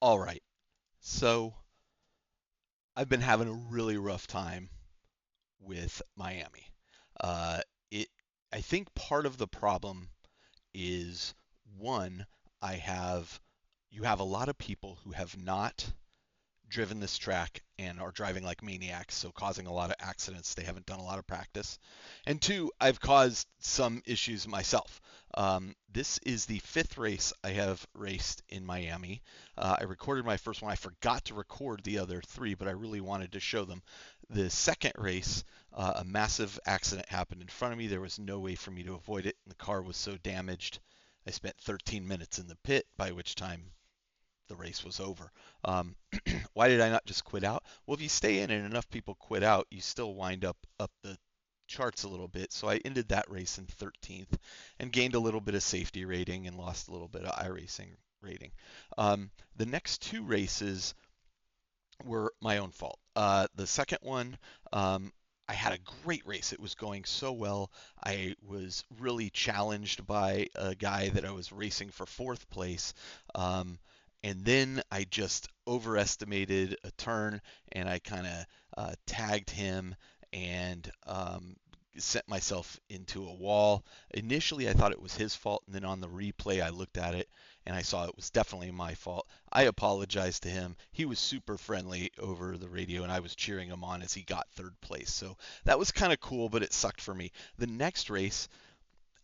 All right. So I've been having a really rough time with Miami. Uh, it, I think part of the problem is one, I have, you have a lot of people who have not driven this track and are driving like maniacs, so causing a lot of accidents. They haven't done a lot of practice. And two, I've caused some issues myself. This is the fifth race I have raced in Miami. I recorded my first one. I forgot to record the other three, but I really wanted to show them. The second race, a massive accident happened in front of me. There was no way for me to avoid it, and the car was so damaged. I spent 13 minutes in the pit, by which time the race was over. Why did I not just quit out? Well, if you stay in and enough people quit out, you still wind up the charts a little bit. So I ended that race in 13th and gained a little bit of safety rating and lost a little bit of iRacing rating. The next two races were my own fault. The second one, I had a great race. It was going so well. I was really challenged by a guy that I was racing for fourth place. And then I just overestimated a turn and I kind of tagged him and sent myself into a wall. Initially, I thought it was his fault, and then on the replay, I looked at it and I saw it was definitely my fault. I apologized to him. He was super friendly over the radio, and I was cheering him on as he got third place. So that was kind of cool, but it sucked for me. The next race,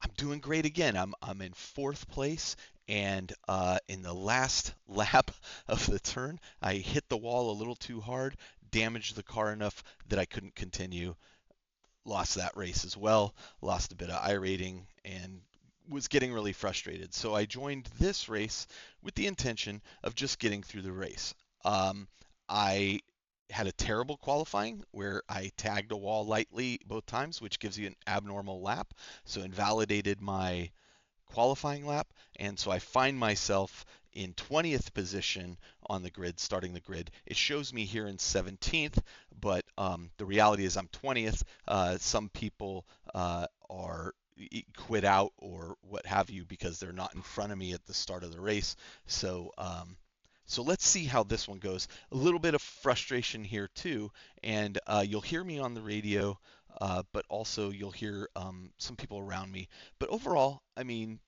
I'm doing great again. I'm in fourth place, and in the last lap of the turn, I hit the wall a little too hard, damaged the car enough that I couldn't continue. Lost that race as well, lost a bit of iRating, and was getting really frustrated. So I joined this race with the intention of just getting through the race. I had a terrible qualifying where I tagged a wall lightly both times, which gives you an abnormal lap. So invalidated my qualifying lap. And so I find myself in 20th position on the grid, starting the grid. It shows me here in 17th, but the reality is I'm 20th. Some people are quit out or what have you because they're not in front of me at the start of the race. So let's see how this one goes. A little bit of frustration here too, and you'll hear me on the radio, but also you'll hear some people around me. But overall, I mean,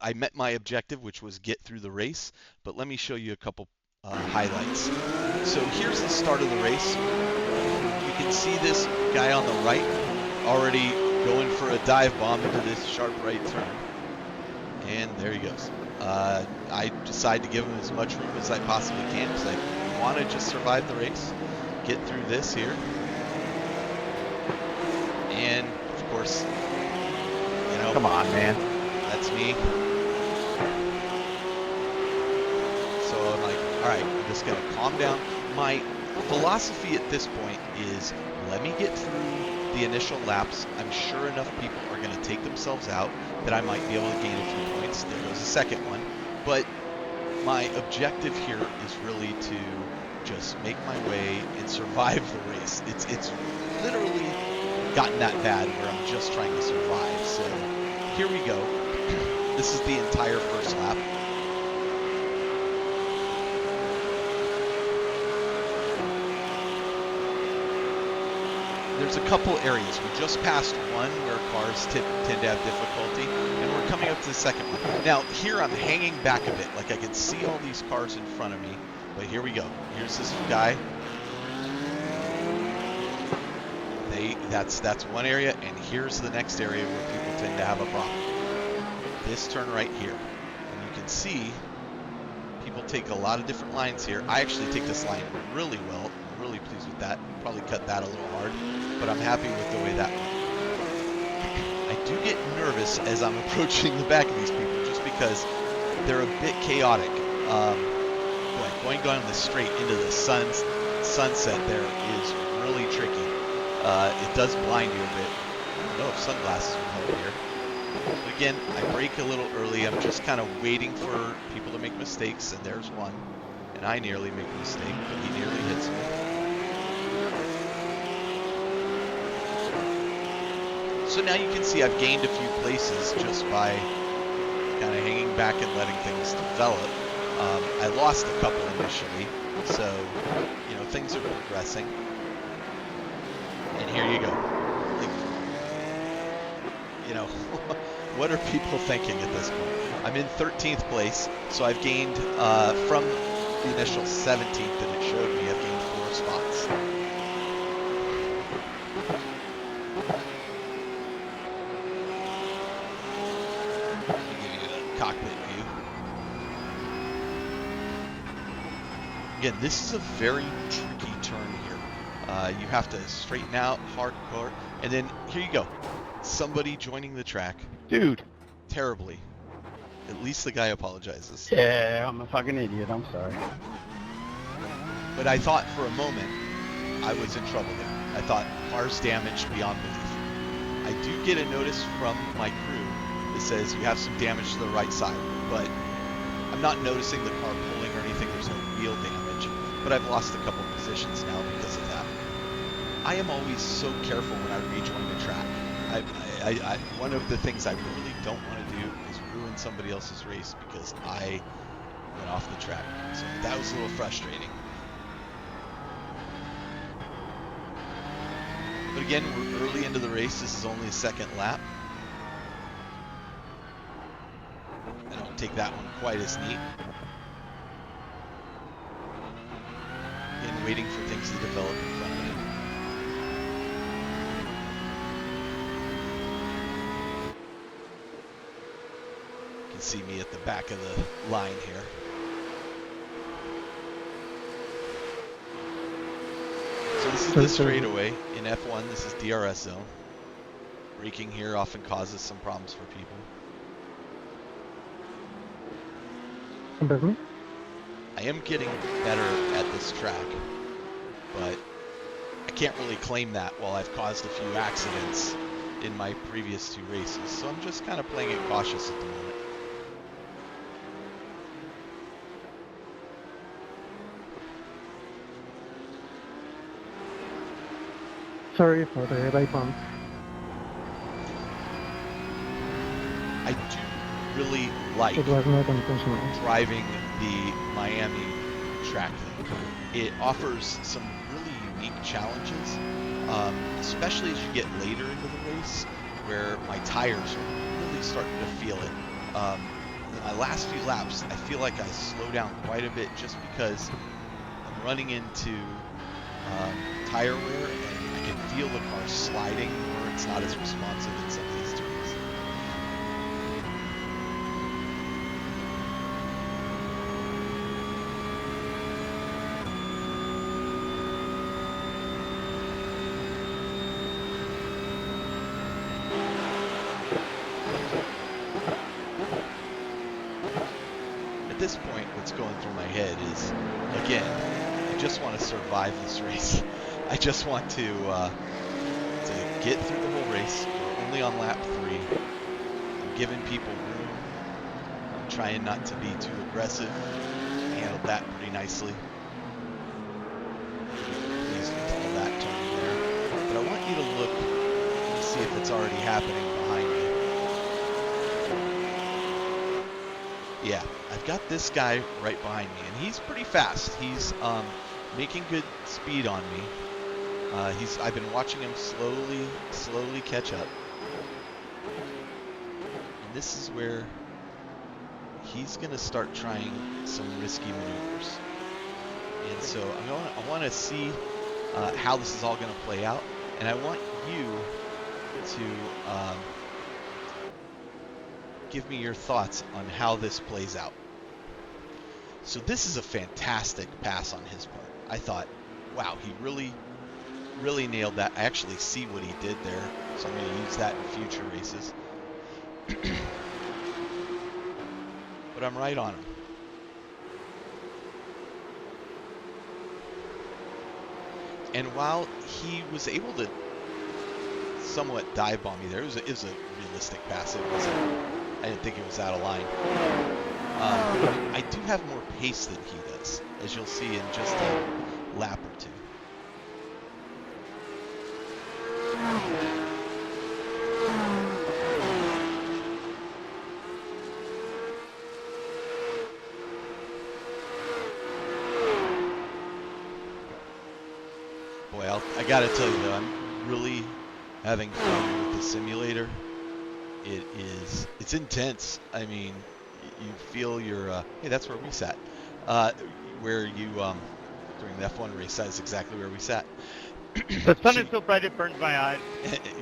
I met my objective, which was get through the race. But let me show you a couple highlights. So here's the start of the race. You can see this guy on the right already going for a dive bomb into this sharp right turn. And there he goes. I decide to give him as much room as I possibly can because I want to just survive the race, get through this here. And, of course, Come on, man. that's me. So I'm like, all right, I'm just going to calm down. My philosophy at this point is let me get through the initial laps. I'm sure enough people are going to take themselves out that I might be able to gain a few points. There goes the second one. But my objective here is really to just make my way and survive the race. It's literally gotten that bad where I'm just trying to survive. So here we go. This is the entire first lap. There's a couple areas. We just passed one where cars tend to have difficulty, and we're coming up to the second one. Now, here I'm hanging back a bit. Like I can see all these cars in front of me, but here we go. Here's this guy. That's one area, and here's the next area where people tend to have a problem. This turn right here. And you can see people take a lot of different lines here. I actually take this line really well. I'm really pleased with that. Probably cut that a little hard, but I'm happy with the way that went. I do get nervous as I'm approaching the back of these people just because they're a bit chaotic. Going down the straight into the sunset there is really tricky. It does blind you a bit. I don't know if sunglasses will help here. But again, I brake a little early. I'm just kind of waiting for people to make mistakes, and there's one. And I nearly make a mistake, but he nearly hits me. So now you can see I've gained a few places just by kind of hanging back and letting things develop. I lost a couple initially, so things are progressing. And here you go. Like, what are people thinking at this point? I'm in 13th place, so I've gained from the initial 17th that it showed me, I've gained 4 spots. Let me give you a cockpit view. Again, this is a very tricky turn here. You have to straighten out, hardcore, and then here you go. Somebody joining the track. Dude. Terribly. At least the guy apologizes. Yeah, I'm a fucking idiot. I'm sorry. But I thought for a moment I was in trouble there. I thought car's damaged beyond belief. I do get a notice from my crew that says you have some damage to the right side, but I'm not noticing the car pulling or anything. There's no wheel damage, but I've lost a couple positions now because of that. I am always so careful when I rejoin the track. One of the things I really don't want to do is ruin somebody else's race because I went off the track. So that was a little frustrating. But again, we're early into the race. This is only a second lap. I don't take that one quite as neat. Again, waiting for things to develop in front of me. You can see me at the back of the line here. So this is the straightaway. In F1, this is DRS zone. Braking here often causes some problems for people. I am getting better at this track, but I can't really claim that while I've caused a few accidents in my previous 2 races. So I'm just kind of playing it cautious at the moment. Sorry for the right bump. I do really like It was not intentional. driving the Miami track. It offers some really unique challenges, especially as you get later into the race, where my tires are really starting to feel it. In my last few laps, I feel like I slow down quite a bit just because I'm running into tire wear, and I can feel the car sliding, or it's not as responsive in some of these turns. At this point, what's going through my head is, again, I just want to survive this race. I just want to get through the whole race. We're only on lap 3. I'm giving people room. I'm trying not to be too aggressive. Handled that pretty nicely. Pleased with all that turn there. But I want you to look and see if it's already happening behind me. Yeah, I've got this guy right behind me, and he's pretty fast. He's making good speed on me. I've been watching him slowly catch up. And this is where he's going to start trying some risky maneuvers. And so I want to see how this is all going to play out, and I want you to give me your thoughts on how this plays out. So this is a fantastic pass on his part. I thought, wow, he really nailed that. I actually see what he did there, so I'm going to use that in future races. But I'm right on him. And while he was able to somewhat dive bomb me there, it was a realistic pass. I didn't think it was out of line. I do have more pace than he does, as you'll see in just a lap or two. Boy, I gotta tell you though, I'm really having fun with the simulator. It's intense. I mean, you feel your, hey, that's where we sat. Uh, where you, during the F1 race, that is exactly where we sat. The sun So is so bright it burns my eyes.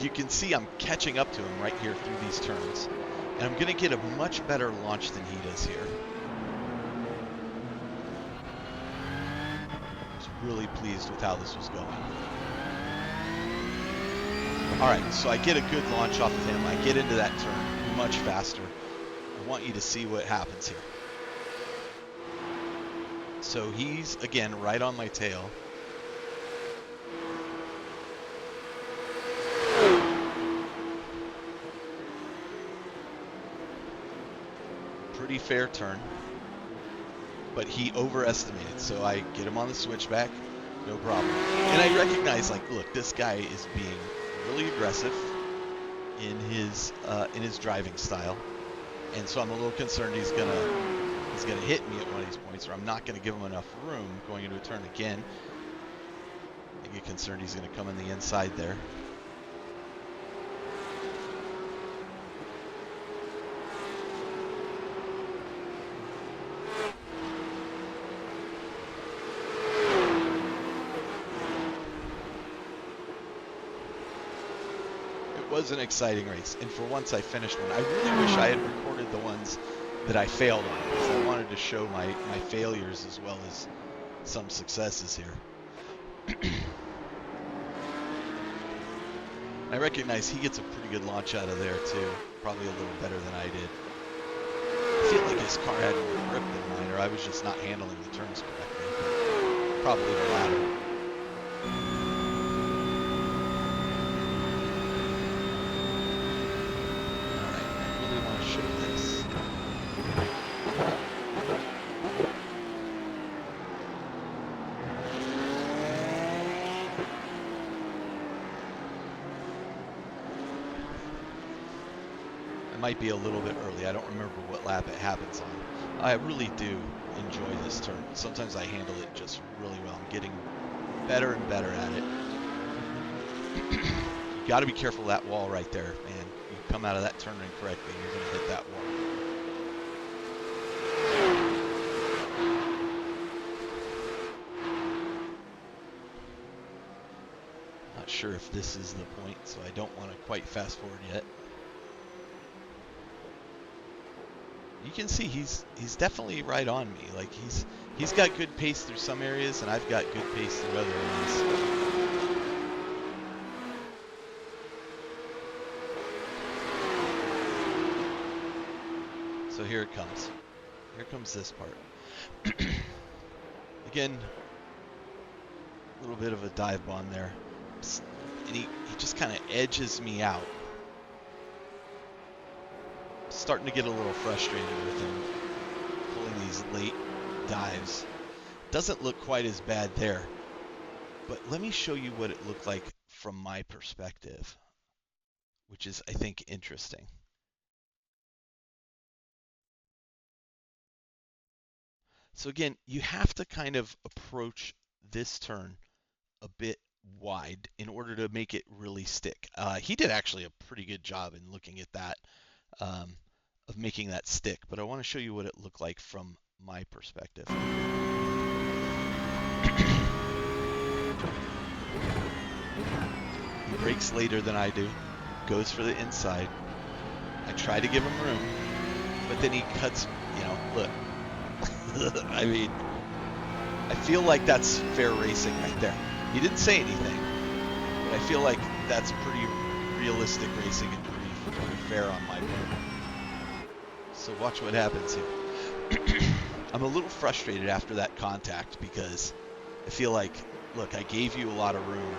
you can see I'm catching up to him right here through these turns. And I'm gonna get a much better launch than he does here. I was really pleased with how this was going. Alright, so I get a good launch off of him. I get into that turn much faster. I want you to see what happens here. So he's, again, right on my tail. Pretty fair turn. But he overestimated, so I get him on the switchback, no problem. And I recognize, like, look, this guy is being really aggressive in his driving style, and so I'm a little concerned he's gonna hit me at one of these points, or I'm not gonna give him enough room going into a turn again. I get concerned he's gonna come in the inside there. It was an exciting race, and for once I finished one. I really wish I had recorded the ones that I failed on, because I wanted to show my failures as well as some successes here. I recognize he gets a pretty good launch out of there too, probably a little better than I did. I feel like his car had more grip than mine, or I was just not handling the turns correctly, but probably the latter. Might be a little bit early. I don't remember what lap it happens on. I really do enjoy this turn. Sometimes I handle it just really well. I'm getting better and better at it. You got to be careful of that wall right there, man. You come out of that turn incorrectly, and you're going to hit that wall. Not sure if this is the point, so I don't want to quite fast forward yet. You can see he's definitely right on me. Like he's got good pace through some areas, and I've got good pace through other areas. So here it comes. Here comes this part. Again, a little bit of a dive bomb there, and he just kind of edges me out. Starting to get a little frustrated with him pulling these late dives. Doesn't look quite as bad there, but let me show you what it looked like from my perspective, which is, I think, interesting. So again, you have to kind of approach this turn a bit wide in order to make it really stick. He did actually a pretty good job in looking at that. Of making that stick, but I want to show you what it looked like from my perspective. He brakes later than I do, goes for the inside. I try to give him room, but then he cuts, look. I mean, I feel like that's fair racing right there. He didn't say anything, but I feel like that's pretty realistic racing and pretty fair on my part. So watch what happens here. I'm a little frustrated after that contact because I feel like, look, I gave you a lot of room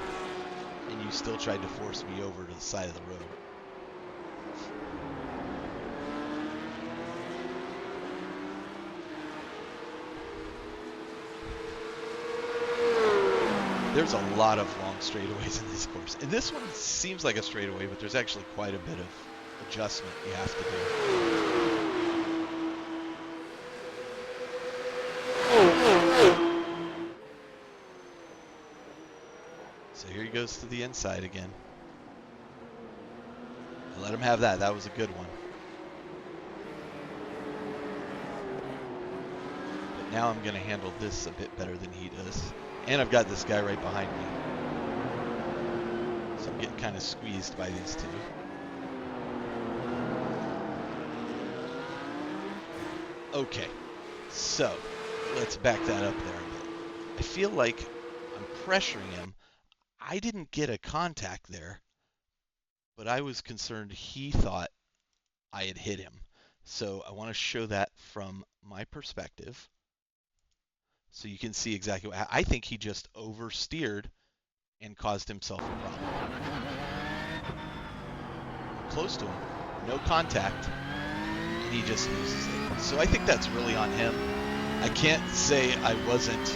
and you still tried to force me over to the side of the road. There's a lot of long straightaways in this course. And this one seems like a straightaway, but there's actually quite a bit of adjustment you have to do. here he goes to the inside again. I let him have that. That was a good one. But now I'm going to handle this a bit better than he does. And I've got this guy right behind me. So I'm getting kind of squeezed by these two. Okay, so let's back that up there a bit. I feel like I'm pressuring him. I didn't get a contact there, but I was concerned he thought I had hit him. So I want to show that from my perspective so you can see exactly what I think he just oversteered and caused himself a problem. I'm close to him, no contact, and he just loses it. So I think that's really on him. I can't say I wasn't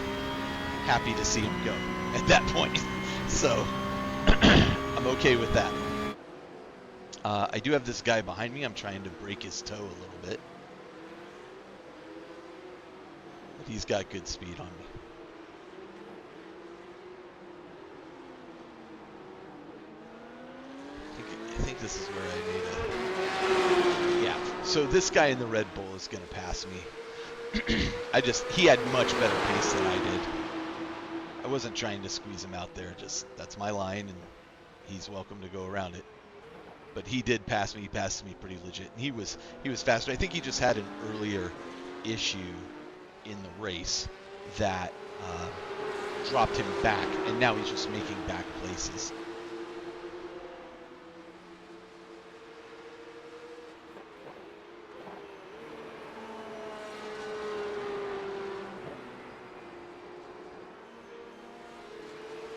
happy to see him go at that point. So I'm okay with that. I do have this guy behind me. I'm trying to break his toe a little bit. But he's got good speed on me. I think this is where I made a... Yeah. So this guy in the Red Bull is going to pass me. He had much better pace than I did. I wasn't trying to squeeze him out there. Just, that's my line, and he's welcome to go around it. But he did pass me. He passed me pretty legit. And he was faster. I think he just had an earlier issue in the race that dropped him back, and now he's just making back places.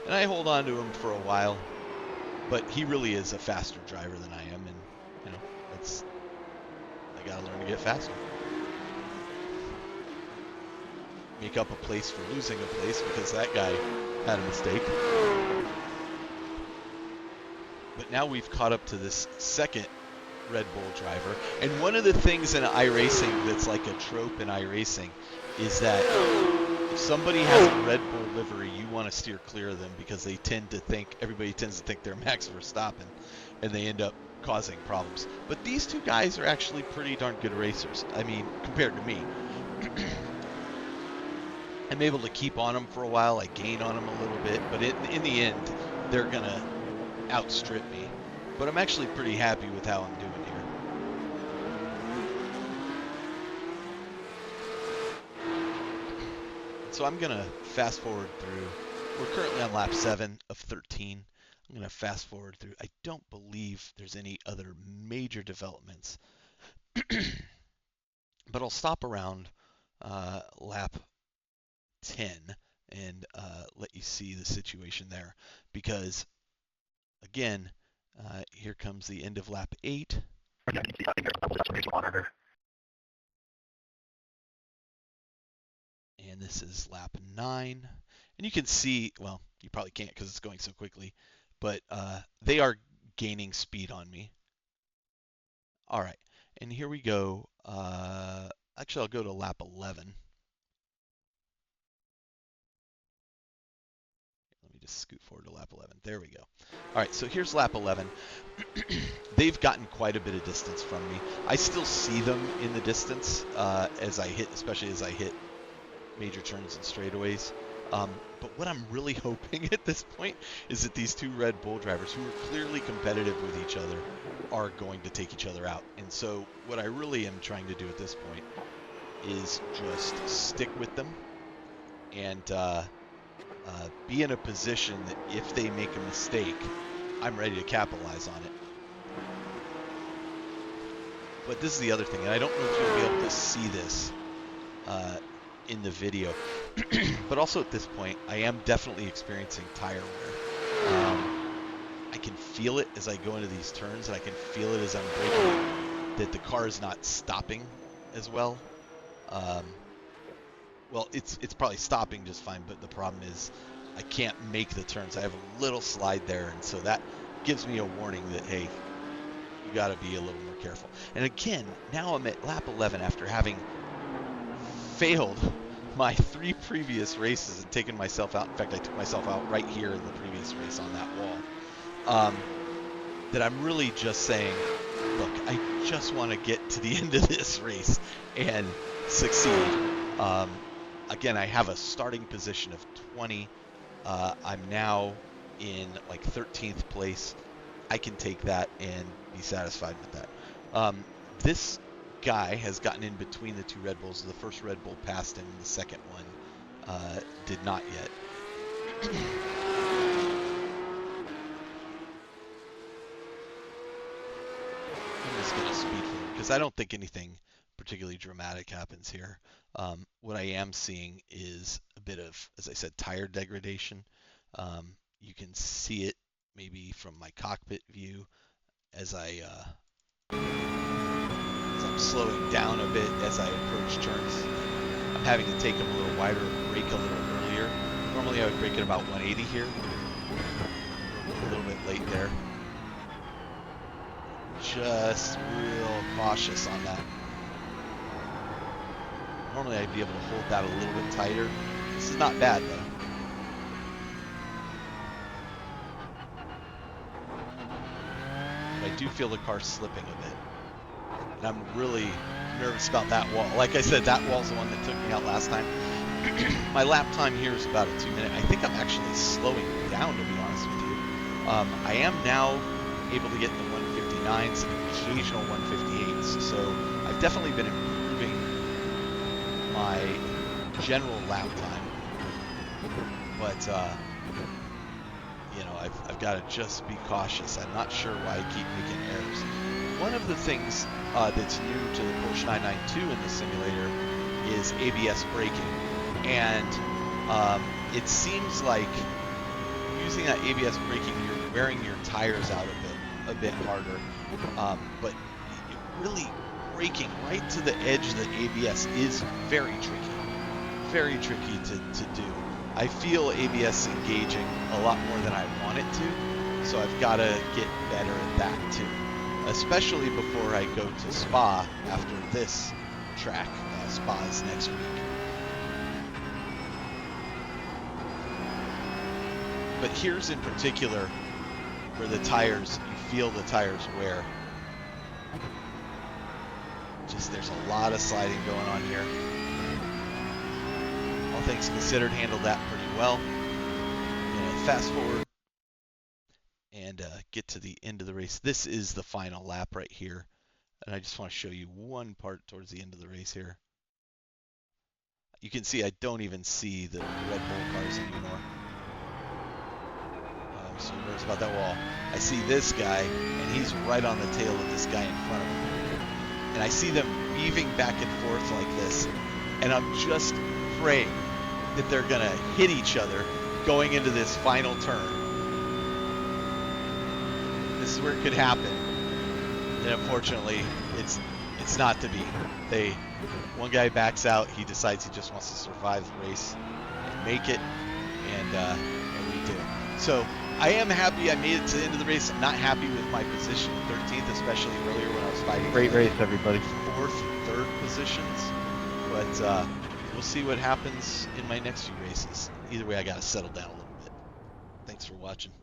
And I hold on to him for a while, but he really is a faster driver than I am, and you know, I gotta learn to get faster. Make up a place for losing a place because that guy had a mistake. But now we've caught up to this second Red Bull driver, and one of the things in iRacing that's like a trope in iRacing is that if somebody has a Red Bull livery, you want to steer clear of them because everybody tends to think they're Max Verstappen, and they end up causing problems. But these two guys are actually pretty darn good racers. I mean, compared to me. I'm able to keep on them for a while. I gain on them a little bit, but in the end, they're going to outstrip me. But I'm actually pretty happy with how I'm doing here. So I'm going to fast forward through. We're currently on lap 7 of 13. I'm going to fast forward through. I don't believe there's any other major developments. But I'll stop around lap 10 and let you see the situation there. Because, again, here comes the end of lap 8. And this is lap 9. And you can see, well, you probably can't because it's going so quickly, but they are gaining speed on me. All right, and here we go. Actually, I'll go to lap 11. Let me just scoot forward to lap 11. There we go. All right, so here's lap 11. They've gotten quite a bit of distance from me. I still see them in the distance as I hit, especially as I hit major turns and straightaways. But what I'm really hoping at this point is that these two Red Bull drivers, who are clearly competitive with each other, are going to take each other out. And so what I really am trying to do at this point is just stick with them and be in a position that if they make a mistake, I'm ready to capitalize on it. But this is the other thing, and I don't know if you'll be able to see this in the video, but also at this point, I am definitely experiencing tire wear. I can feel it as I go into these turns, and I can feel it as I'm braking, that the car is not stopping as well. Well, it's probably stopping just fine, but the problem is I can't make the turns. I have a little slide there, and so that gives me a warning that, hey, you got to be a little more careful. And again, now I'm at lap 11 after having failed my 3 previous races and taken myself out. In fact, I took myself out right here in the previous race on that wall. That I'm really just saying, look, I just want to get to the end of this race and succeed. Again, I have a starting position of 20. I'm now in like 13th place. I can take that and be satisfied with that. This guy has gotten in between the 2 Red Bulls. The first Red Bull passed him, the second one did not yet. I'm just going to speed forward because I don't think anything particularly dramatic happens here. What I am seeing is a bit of, as I said, tire degradation. You can see it maybe from my cockpit view as I'm slowing down a bit as I approach turns. I'm having to take them a little wider and brake a little earlier. Normally I would brake at about 180 here. A little bit late there. Just real cautious on that. Normally I'd be able to hold that a little bit tighter. This is not bad though. But I do feel the car slipping a bit. And I'm really nervous about that wall. Like I said, that wall's the one that took me out last time. My lap time here is about a 2 minute. I think I'm actually slowing down, to be honest with you. I am now able to get the 159s and occasional 158s. So I've definitely been improving my general lap time. But, you know, I've got to just be cautious. I'm not sure why I keep making errors. One of the things that's new to the Porsche 992 in the simulator is ABS braking. And it seems like using that ABS braking, you're wearing your tires out a bit harder. But really braking right to the edge of the ABS is very tricky to do. I feel ABS engaging a lot more than I want it to, so I've got to get better at that too. Especially before I go to Spa after this track. Spa is next week. But here's in particular where the tires, you feel the tires wear. Just there's a lot of sliding going on here. All things considered, handled that pretty well. Fast forward and get to the end of the race. This is the final lap right here. And I just want to show you one part towards the end of the race here. You can see I don't even see the Red Bull cars anymore. I'm so nervous about that wall. I see this guy, and he's right on the tail of this guy in front of him. And I see them weaving back and forth like this. And I'm just praying that they're going to hit each other going into this final turn. This is where it could happen. And unfortunately, it's not to be. One guy backs out. He decides he just wants to survive the race and make it, and we did. So I am happy I made it to the end of the race. I'm not happy with my position in 13th, especially earlier when I was fighting. Great race, everybody. 4th and 3rd positions. But we'll see what happens in my next few races. Either way, I got to settle down a little bit. Thanks for watching.